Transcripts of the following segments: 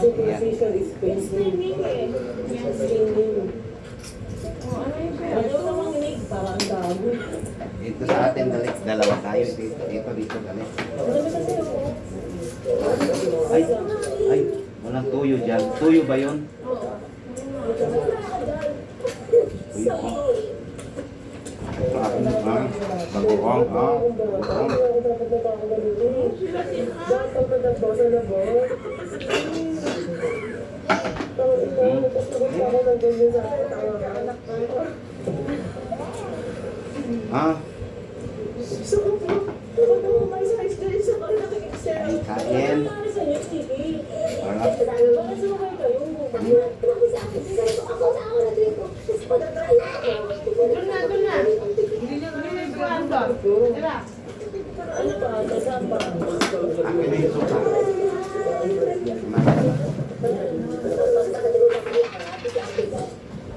Superficial is painful. Stinging. Ano namang leg? Parang gago. Dito sa atin, dalik, dalawa tayo. Dito, dalik. Ay, walang tuyo dyan. Tuyo ba yun? Tuyo ko. Bagoong, ha? Ah. Kain.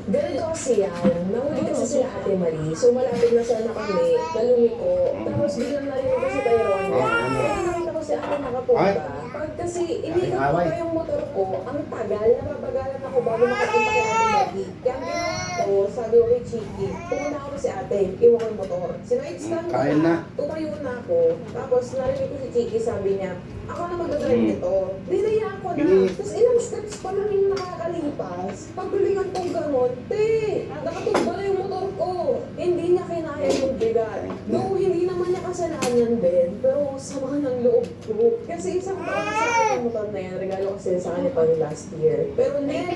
Ganito kasi yan, nahuli kasi sila Ate Marie, so malapit na sana kami, nalumiko, tapos biglang narinig ko si Tyrone, nakita ko si Ate nakapunta, pag kasi iniikot ko pa yung motor ko, ang tagal, napapagalan ako bago makapunta kay Ate Marie, kaya ang ginawa ko, sabi ko kay Chiki, pumunta ako si Ate, iwan ko yung motor, sinait-stand ko na, tumayo na ako, tapos narinig ko si Chiki, sabi niya, ako na magdadrive nito, dinayaan ko na, tapos ilang steps pa lang yung nakakalipas, pagkulingan kong gano'n, nakatumba na yung motor ko. Hindi niya kinaya yung bigat. No, hindi naman niya kasalanan din. Pero sama ng loob ko. Kasi isang taon na sa akin yung motor na yan. Regalo kasi sa kanya pang last year. Pero never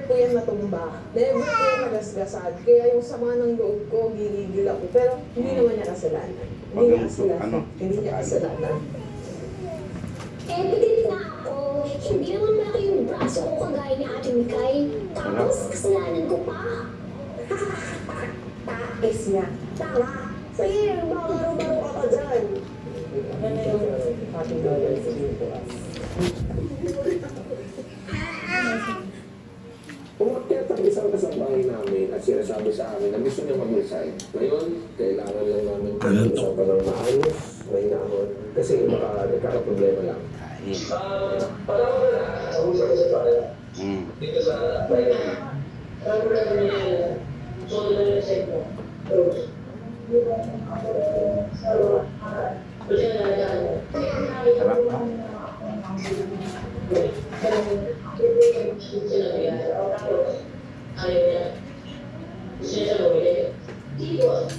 ko yan natumba. Never ko yan nagasgasan. Kaya yung sama ng loob ko, gigigil ako. Pero hindi naman niya kasalanan. Hindi niya kasalanan. Evident na ako, hindi naman malaki yung braso ko kagaya ni Ate Mikay. Tapos, kasalanan ko pa. Taes niya. Tama. Sige, baro-baro ka pa dyan. Ano na yung happy dollar sa Umakyat ang isang kasambahay namin at sinasabi sa amin na gusto niya mag-resign. Ngayon, kailangan lang namin pag-usapan ng maayos, may naon, kasi baka nagkakaproblema lang. Parang wala, sa usap ko sa pala. Dito sa bayan. Parang wala niya, solo na yung resign mo. Terus. Kasi nalagaan. Sarap na.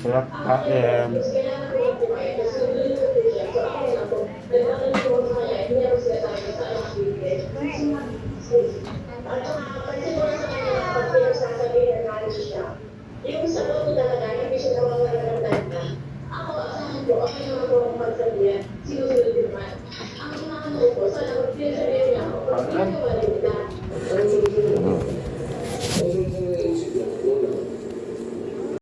Sarap kain. Yung sagot ko talaga, hindi siya nawawala ng tanda. Ako, asahan ko, okay naman ko ang pagsabihan, sinusunod din naman. Ang kinakamot ko, sana kung sinasabihan niya ako, pag ginagawa nila,